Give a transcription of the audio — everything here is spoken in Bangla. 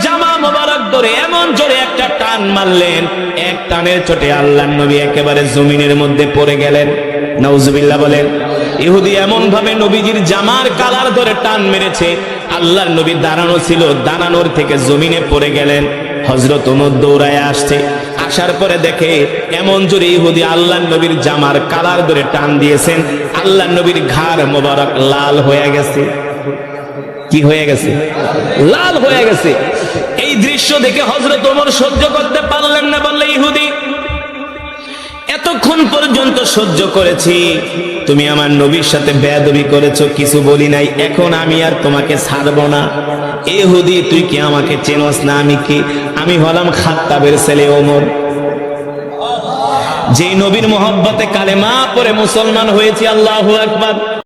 জামা মোবারক ধরে এমন জোরে একটা টান মারলেন, এক টানের চোটে আল্লাহর নবী একেবারে জমিনের মধ্যে পড়ে গেলেন। নাউজুবিল্লাহ বলেন। ইহুদি এমন ভাবে নবীজির জামার কালার ধরে টান মেরেছে, আল্লাহর নবী দাঁড়ানো ছিল, দাঁড়ানোর থেকে জমিনে পড়ে গেলেন। হযরত ওমর দৌড়ায় আসছে, আসার পরে দেখে এমন জোরে ইহুদি আল্লাহর নবীর জামার কালার ধরে টান দিয়েছেন, আল্লাহর নবীর ঘাড় মোবারক লাল হয়ে গেছে। কি হয়ে গেছে? লাল হয়ে গেছে। এই দৃশ্য দেখে হযরত ওমর সহ্য করতে পারলেন না, বললেন, ইহুদি, এতক্ষণ পর্যন্ত সহ্য করেছি, তুমি আমার নবীর সাথে বেয়াদবি করেছো, কিছু বলি নাই, এখন আমি আর তোমাকে ছাড়বো না। ইহুদি, তুই কি আমাকে চেনস না? আমি কি? আমি হলাম খাত্তাবের ছেলে ওমর, যেই নবীর মহব্বতে কালেমা পড়ে মুসলমান হয়েছি। আল্লাহু আকবার।